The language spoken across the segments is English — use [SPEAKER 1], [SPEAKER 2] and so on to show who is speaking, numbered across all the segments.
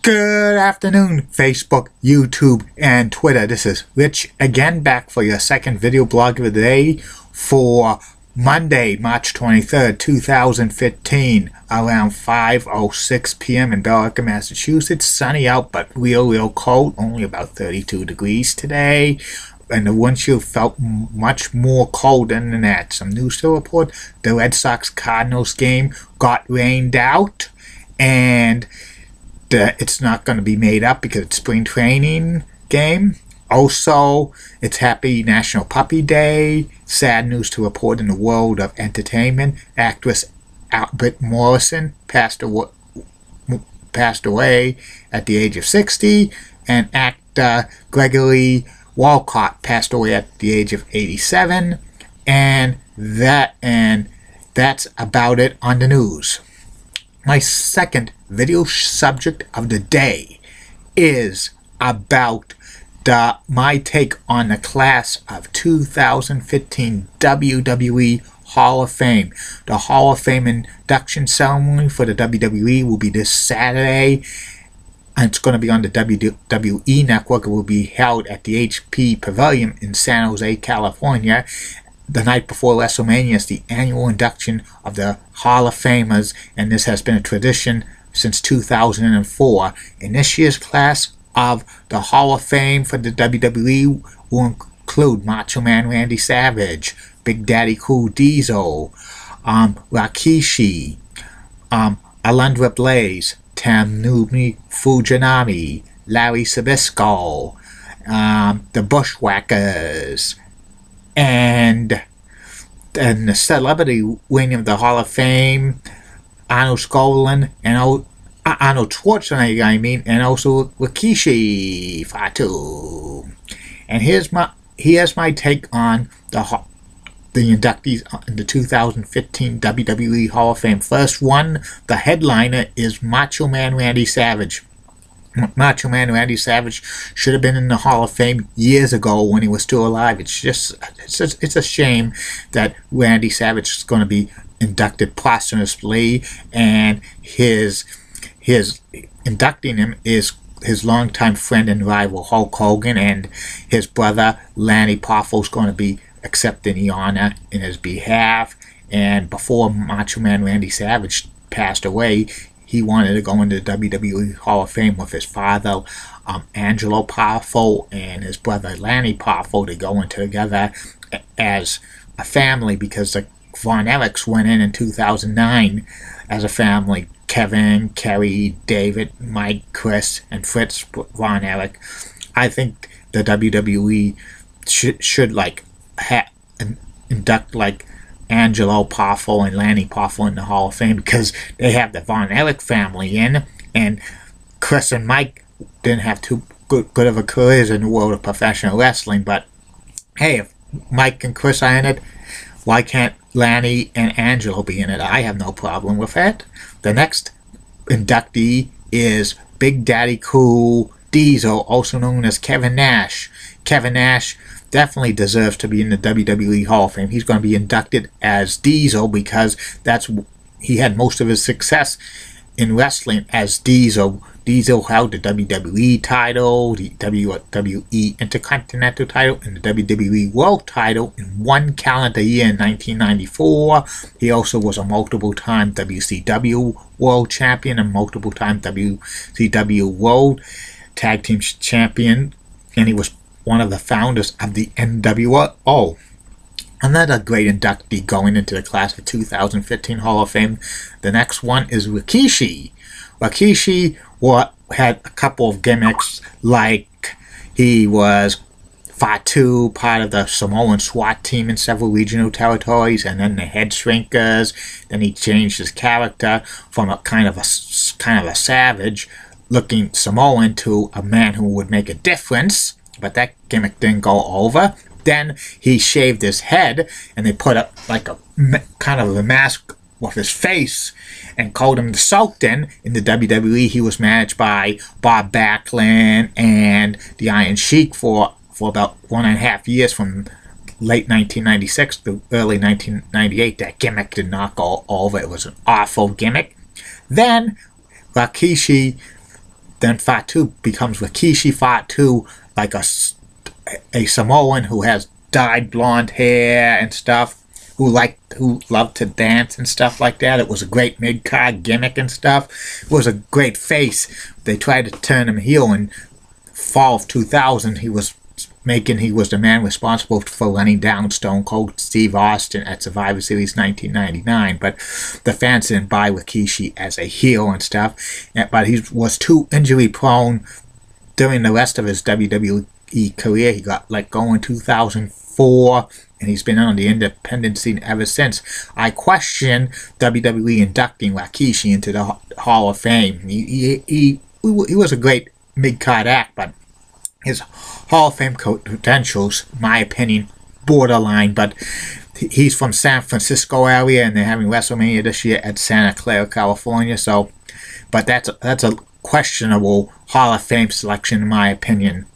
[SPEAKER 1] Good afternoon, Facebook, YouTube, and Twitter. This is Rich again, back for your second video blog of the day for Monday, March 23rd, 2015, around 5:06 p.m. in Billerica, Massachusetts. Sunny out, but real cold, only about 32 degrees today. And the windshield felt much more cold than that. Some news to report. The Red Sox-Cardinals game got rained out, and it's not going to be made up because it's spring training game. Also, it's Happy National Puppy Day. Sad news to report in the world of entertainment. Actress Albert Morrison passed away at the age of 60, and actor Gregory Walcott passed away at the age of 87. And that's about it on the news. My second video subject of the day is about my take on the class of 2015 WWE Hall of Fame. The Hall of Fame induction ceremony for the WWE will be this Saturday, and it's going to be on the WWE Network. It will be held at the HP Pavilion in San Jose, California. The night before WrestleMania is the annual induction of the Hall of Famers, and this has been a tradition since 2004. In this year's class of the Hall of Fame for the WWE will include Macho Man Randy Savage, Big Daddy Cool Diesel, Rikishi, Alundra Blaze, Tamanumi Fujinami, Larry Zbyszko, the Bushwhackers, and the celebrity winning of the Hall of Fame, Arnold Schwarzenegger, and also Rikishi Fatu. And here's my take on the inductees in the 2015 WWE Hall of Fame. First one, the headliner is Macho Man Randy Savage. Macho Man Randy Savage should have been in the Hall of Fame years ago when he was still alive. It's a shame that Randy Savage is going to be inducted posthumously, and his inducting him is his longtime friend and rival Hulk Hogan, and his brother Lanny Poffo is going to be accepting the honor in his behalf. And before Macho Man Randy Savage passed away, he wanted to go into the WWE Hall of Fame with his father, Angelo Poffo, and his brother Lanny Poffo to go in together as a family, because the Von Erichs went in 2009 as a family. Kevin, Kerry, David, Mike, Chris, and Fritz Von Erich. I think the WWE should induct Angelo Poffo and Lanny Poffo in the Hall of Fame, because they have the Von Erich family in, and Chris and Mike didn't have too good of a careers in the world of professional wrestling. But hey, if Mike and Chris are in it, why can't Lanny and Angelo be in it? I have no problem with that. The next inductee is Big Daddy Cool Diesel, also known as Kevin Nash. Kevin Nash definitely deserves to be in the WWE Hall of Fame. He's going to be inducted as Diesel because he had most of his success in wrestling as Diesel. Diesel held the WWE title, the WWE Intercontinental title, and the WWE World title in one calendar year in 1994. He also was a multiple-time WCW World Champion and multiple-time WCW World Tag Team Champion, and he was one of the founders of the NWO. Another great inductee going into the class of 2015 Hall of Fame. The next one is Rikishi. Rikishi had a couple of gimmicks, like he was Fatu, part of the Samoan SWAT team in several regional territories, and then the Head Shrinkers. Then he changed his character from a kind of a savage-looking Samoan to a man who would make a difference. But that gimmick didn't go over. Then he shaved his head, and they put up a kind of a mask with his face and called him the Sultan. In the WWE, he was managed by Bob Backlund and the Iron Sheik for about 1.5 years, from late 1996 to early 1998. That gimmick did not go over. It was an awful gimmick. Then Rikishi then fought two, becomes Rikishi, fought two, like a Samoan who has dyed blonde hair and stuff, who loved to dance and stuff like that. It was a great mid-card gimmick and stuff. It was a great face. They tried to turn him heel in fall of 2000. He was the man responsible for running down Stone Cold Steve Austin at Survivor Series 1999, but the fans didn't buy Rikishi as a heel and stuff. But he was too injury prone during the rest of his WWE career. He got let go in 2004, and he's been on the independent scene ever since. I question WWE inducting Rikishi into the Hall of Fame. He was a great mid-card act, but his Hall of Fame credentials, in my opinion, borderline. But he's from San Francisco area, and they're having WrestleMania this year at Santa Clara, California. So, but that's a questionable Hall of Fame selection, in my opinion.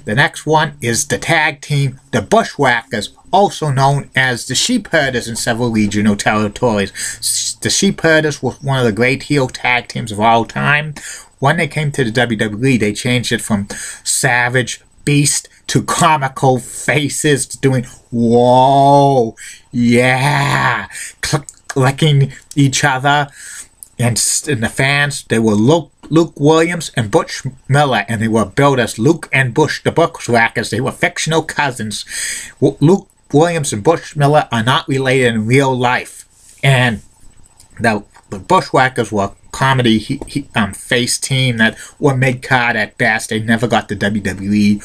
[SPEAKER 1] The next one is the tag team, the Bushwhackers, also known as the Sheepherders in several regional territories. The Sheepherders were one of the great heel tag teams of all time. When they came to the WWE, they changed it from savage beast to comical faces, to doing whoa, yeah, clicking each other. And the fans, they were Luke Williams and Butch Miller, and they were billed as Luke and Bush, the Bushwhackers. They were fictional cousins. Luke Williams and Butch Miller are not related in real life. And the Bushwhackers were a comedy face team that were mid-card at best. They never got the WWE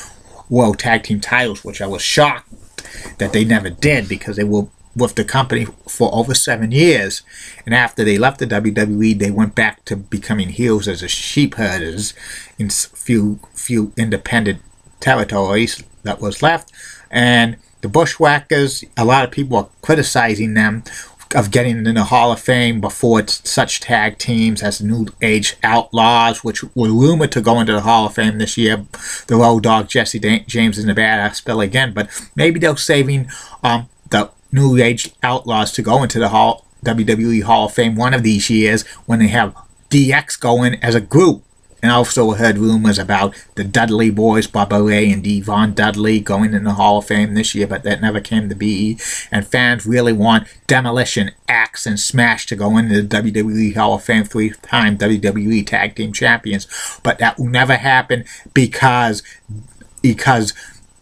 [SPEAKER 1] World Tag Team titles, which I was shocked that they never did, because they were with the company for over 7 years, and after they left the WWE, they went back to becoming heels as the Sheepherders in few independent territories that was left. And the Bushwhackers, a lot of people are criticizing them of getting in the Hall of Fame before such tag teams as the New Age Outlaws, which were rumored to go into the Hall of Fame this year. The Road Dogg, Jesse James, and the Badass Bill again, but maybe they're saving the New Age Outlaws to go into the WWE Hall of Fame one of these years when they have DX going as a group. And I also heard rumors about the Dudley Boys, Bubba Ray and Devon Dudley, going in the Hall of Fame this year, but that never came to be. And fans really want Demolition, Axe, and Smash to go into the WWE Hall of Fame, 3-time WWE Tag Team Champions. But that will never happen because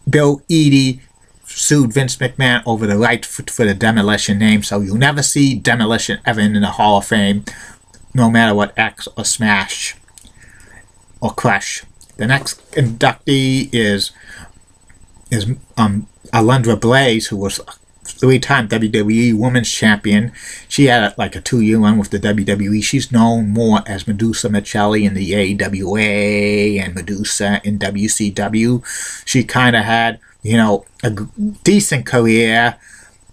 [SPEAKER 1] Bill Eadie sued Vince McMahon over the right for the Demolition name, so you'll never see Demolition ever in the Hall of Fame, no matter what X or Smash or Crush. The next inductee is Alundra Blaze, who was 3-time WWE Women's Champion. She had like a 2-year run with the WWE. She's known more as Medusa Michelli in the AWA and Medusa in WCW. She kind of had, a decent career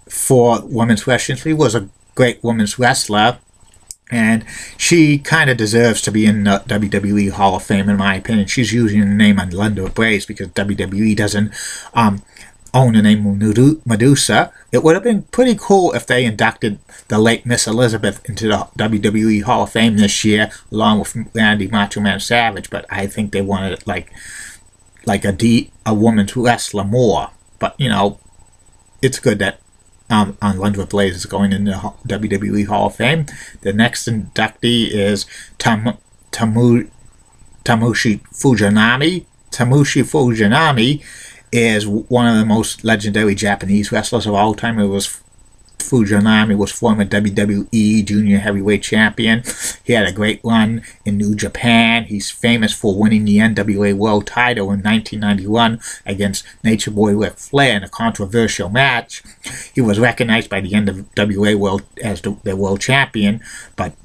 [SPEAKER 1] for women's wrestling. She was a great women's wrestler, and she kind of deserves to be in the WWE Hall of Fame, in my opinion. She's using the name Alundra Blaze because WWE doesn't own the name Medusa. It would have been pretty cool if they inducted the late Miss Elizabeth into the WWE Hall of Fame this year, along with Randy Macho Man Savage, but I think they wanted it like a woman's wrestler more. But it's good that Alundra Blaze is going into the WWE Hall of Fame. The next inductee is Tamushi Fujinami. Tamushi Fujinami is one of the most legendary Japanese wrestlers of all time. Fujinami was former WWE Junior Heavyweight Champion. He had a great run in New Japan. He's famous for winning the NWA World Title in 1991 against Nature Boy Ric Flair in a controversial match. He was recognized by the NWA World as the World Champion, but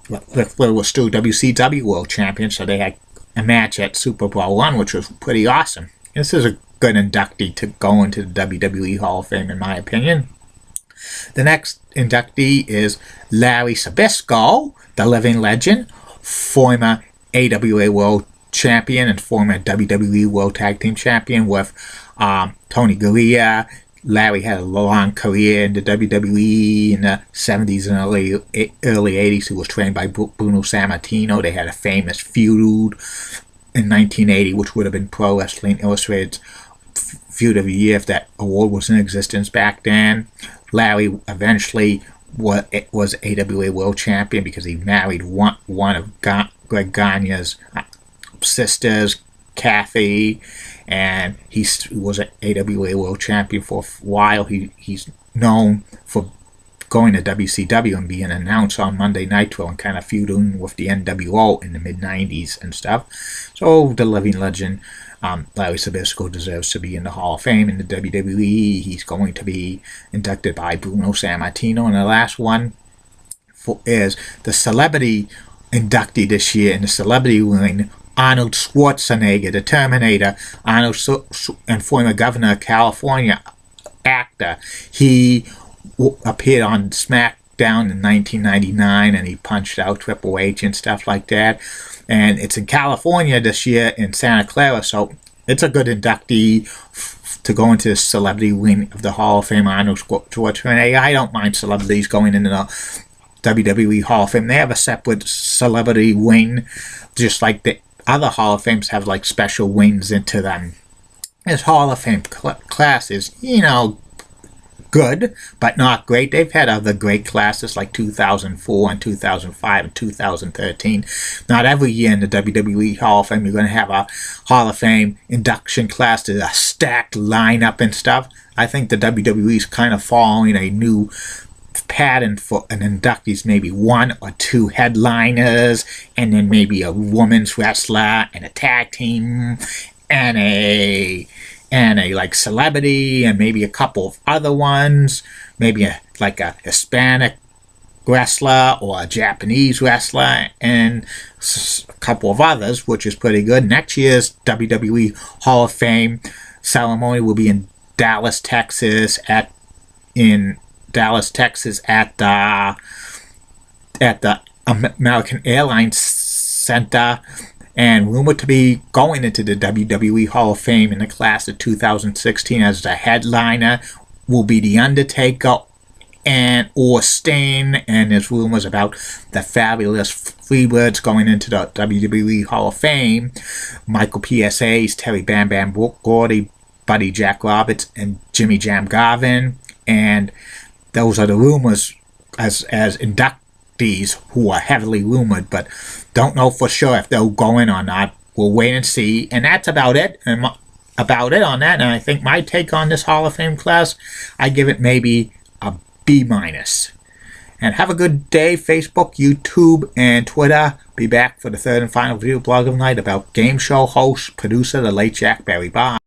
[SPEAKER 1] Ric Flair was still WCW World Champion, so they had a match at Super Bowl I, which was pretty awesome. This is a good inductee to go into the WWE Hall of Fame, in my opinion. The next inductee is Larry Zbyszko, the living legend, former AWA World Champion and former WWE World Tag Team Champion with Tony Garea. Larry had a long career in the WWE in the 70s and early 80s. He was trained by Bruno Sammartino. They had a famous feud in 1980, which would have been Pro Wrestling Illustrated's Feud of the Year if that award was in existence back then. Larry eventually was AWA World Champion because he married one of Greg Gagne's sisters, Kathy, and he was an AWA World Champion for a while. He's known for going to WCW and being announced on Monday Nitro and kind of feuding with the NWO in the mid-90s and stuff. So the living legend, Larry Zbyszko, deserves to be in the Hall of Fame in the WWE. He's going to be inducted by Bruno Sammartino. And the last one is the celebrity inductee this year in the celebrity ring, Arnold Schwarzenegger, the Terminator, Arnold and former governor of California actor. He appeared on SmackDown in 1999 and he punched out Triple H and stuff like that. And it's in California this year in Santa Clara, so it's a good inductee to go into the celebrity wing of the Hall of Fame. Arnold Schwarzenegger. I don't mind celebrities going into the WWE Hall of Fame. They have a separate celebrity wing, just like the other Hall of Fames have like special wings into them. This Hall of Fame class is, good, but not great. They've had other great classes like 2004 and 2005 and 2013. Not every year in the WWE Hall of Fame you're going to have a Hall of Fame induction class to a stacked lineup and stuff. I think the WWE is kind of following a new pattern for an inductees, maybe one or two headliners, and then maybe a women's wrestler and a tag team and a like celebrity and maybe a couple of other ones, maybe a Hispanic wrestler or a Japanese wrestler and a couple of others, which is pretty good. Next year's WWE Hall of Fame ceremony will be in Dallas, Texas at the American Airlines Center, and rumored to be going into the WWE Hall of Fame in the class of 2016 as the headliner will be The Undertaker or Sting, and there's rumors about the Fabulous Freebirds going into the WWE Hall of Fame. Michael PSA's Terry Bam Bam Gordy, Buddy Jack Roberts, and Jimmy Jam Garvin, and those are the rumors as inductees who are heavily rumored, but don't know for sure if they'll go in or not. We'll wait and see. And that's about it. And about it on that. And I think my take on this Hall of Fame class, I give it maybe a B-. And have a good day, Facebook, YouTube, and Twitter. Be back for the third and final video blog of the night about game show host, producer, the late Jack Berry. Bye.